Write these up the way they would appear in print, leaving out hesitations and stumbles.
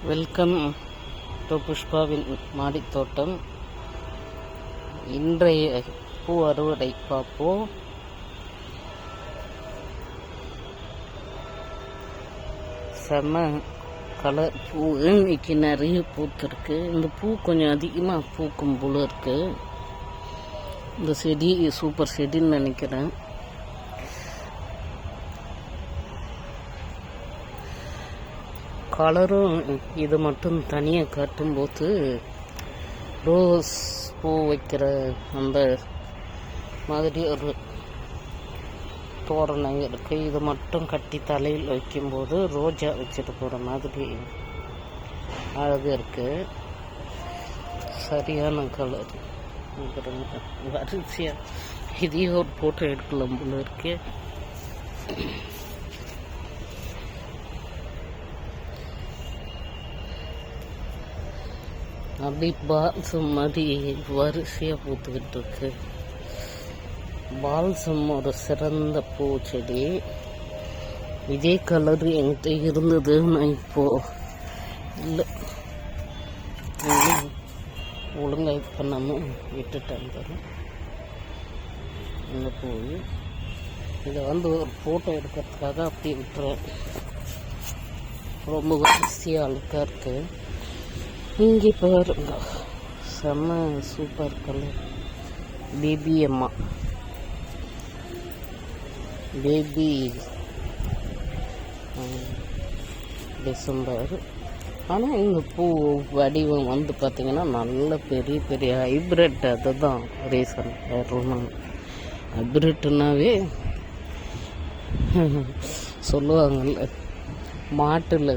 Welcome to புஷ்பாவின் மாடித்தோட்டம். இன்றைய பூ அறுவடை பார்ப்போம். செம்ம கலர் பூ இன்னைக்கு நிறைய பூத்திருக்கு. இந்த பூ கொஞ்சம் அதிகமாக பூக்கும் போல இருக்கு. இந்த செடி சூப்பர் செடின்னு நினைக்கிறேன். கலரும் இது மட்டும் தனியாக காட்டும்போது ரோஸ் பூ வைக்கிற அந்த மாதிரி ஒரு தோரணம் இருக்குது. இது மட்டும் கட்டி தலையில் வைக்கும்போது ரோஜா வச்சுட்டு போகிற மாதிரி அழகு இருக்குது. சரியான கலர். வரிசையாக இதையும் ஒரு ஃபோட்டோ எடுக்கலாம் போல இருக்கு. அப்படி பால்சம் மாதிரி வரிசையாக பூத்துக்கிட்டு இருக்கு. பால்சம் ஒரு சிறந்த பூச்செடி. இதே கலர் என்கிட்ட இருந்தது, நான் இப்போ இல்லை ஒழுங்காக பண்ணாமல் விட்டுட்டேன். இந்த பூ இதை ஒரு ஃபோட்டோ எடுக்கிறதுக்காக அப்படியே விட்டுறேன். ரொம்ப வரிசையாக அழுக்காக இருக்குது. இங்கே பாருங்க, செம்ம சூப்பர் கலர். பேபி அம்மா, பேபி டிசம்பர். ஆனால் இந்த பூ வடிவம் பார்த்திங்கன்னா நல்ல பெரிய பெரிய ஹைப்ரிட். அதுதான் ரீசன். ஹைப்ரிட்னாவே சொல்லுவாங்கல்ல, மாட்டில்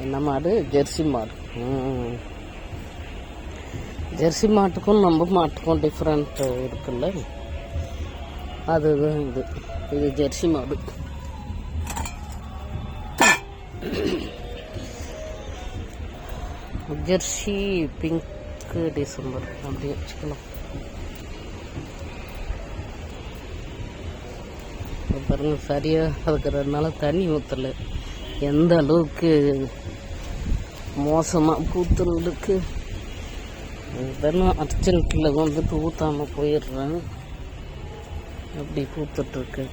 என்ன மாடு? ஜெர்சி மாடு. ஜெர்சி மாட்டுக்கும் நம்ம மாட்டுக்கும் டிஃப்ரெண்ட் இருக்குல்ல, அதுதான் இது ஜெர்சி மாடு. ஜெர்சி பிங்க் டிசம்பர் அப்படி வச்சுக்கலாம். பாருங்க, சரியாக இருக்கிறதுனால தண்ணி ஊற்றலை. எந்த அளவுக்கு மோசமாக பூத்துருக்கு. இதெல்லாம் அர்ஜென்ட்டில் ஊற்றாமல் போயிடுறேன். அப்படி பூத்துட்ருக்கு.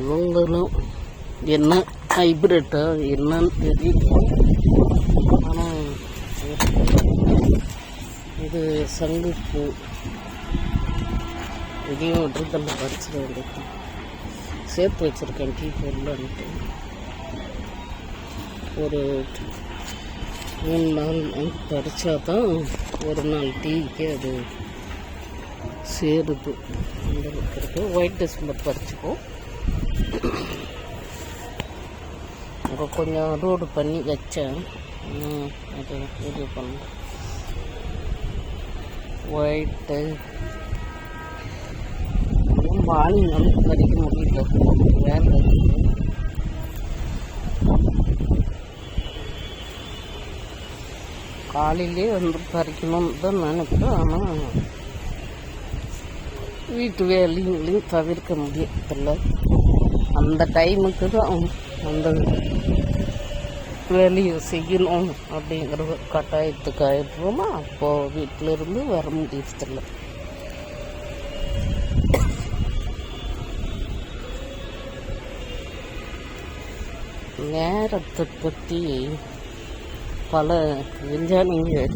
இவங்களும் என்ன ஹைப்ரிட்டா என்னன்னு தெரியல. ஆனால் இது சங்குப்பூ. இதையும் விட்டுருக்கல, பறிச்சிட வேண்டியது. சேர்த்து வச்சுருக்கேன் டீ போடலான்ட்டு. ஒரு 3 நாள் பறிச்சா தான் ஒரு நாள் டீக்கு அது சேருது. அந்த அளவுக்கு இருக்குது. ஒயிட் டிசம்பர் பறிச்சுப்போம். அங்கே கொஞ்சம் ரோடு பண்ணி வச்சேன். அது இது பண்ண ஒயிட்டு வாலினால பறிக்க முடியல. வேலை காலையிலே பறிக்கணும்னு தான் நினைப்பேன். ஆனால் வீட்டு வேலைங்களையும் தவிர்க்க முடியதில்ல. அந்த டைமுக்கு தான் அந்த வேலையை செய்யணும் அப்படிங்கிற கட்டாயத்துக்கு ஆயிடுறோமா, அப்போது வீட்டிலிருந்து வர முடியறதில்ல. நேரத்தை பற்றி பல விஞ்ஞானிகள்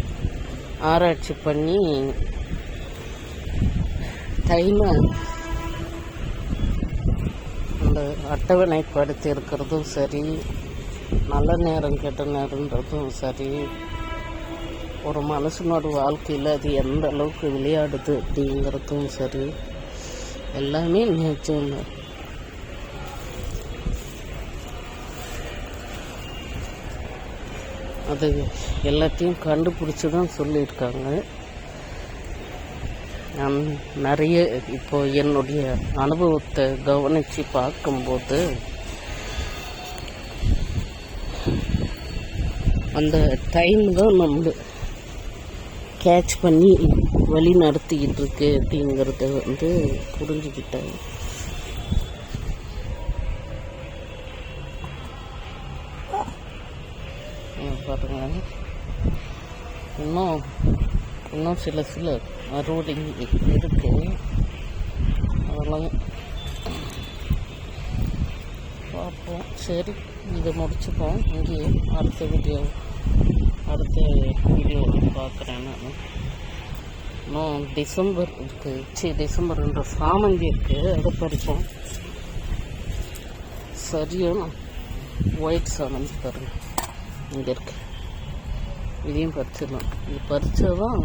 ஆராய்ச்சி பண்ணி டைமை அந்த அட்டவணைப்படுத்தி இருக்கிறதும் சரி, நல்ல நேரம் கெட்ட நேரன்றதும் சரி, ஒரு மனுஷனோட வாழ்க்கையில் அது எந்த அளவுக்கு விளையாடுது அப்படிங்கிறதும் சரி, எல்லாமே நிஜம். அது எல்லாத்தையும் கண்டுபிடிச்சி தான் சொல்லியிருக்காங்க. நான் நிறைய இப்போ என்னுடைய அனுபவத்தை கவனித்து பார்க்கும்போது அந்த டைம் தான் நம்ம கேட்ச் பண்ணி வழி நடத்திக்கிட்டு இருக்கு அப்படிங்கிறத புரிஞ்சுக்கிட்டேன். பாருங்க. இன்னும் சில அறுவடை இருக்கு. அதெல்லாம் பார்ப்போம். சரி, இதை முடிச்சுப்போம். இங்கேயே அடுத்த வீடியோ பார்க்குறேன். நான் இன்னும் டிசம்பர் இருக்குது. டிசம்பர்ன்ற சாமந்தி இருக்குது, அதை பறிப்போம். சரியான ஒயிட் சாமந்தி பாருங்கள் இங்கே இருக்கு. இதையும் பறிச்சிடலாம். இது பறித்தா தான்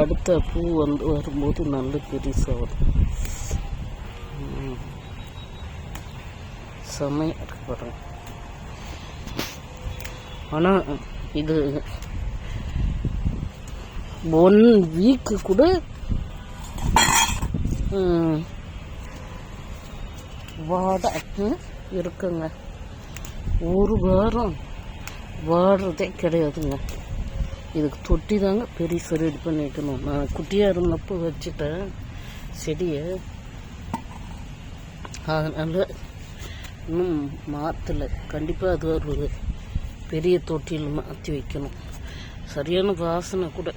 அடுத்த பூ வரும்போது நல்ல பெருசாக வரும். செம்மையாக இருக்கு பாருங்க. ஆனால் இது 1 வீக்கு கூட இருக்குங்க. ஒரு வாரம் வாடுறதே கிடையாதுங்க. இதுக்கு தொட்டி தாங்க பெருசு ரெடி பண்ணி வைக்கணும். நான் குட்டியாக இருந்தப்போ வச்சுட்டேன் செடியை, அதனால் இன்னும் மாற்றலை. கண்டிப்பாக அது ஒரு பெரிய தொட்டியில் மாற்றி வைக்கணும். சரியான வாசனை கூட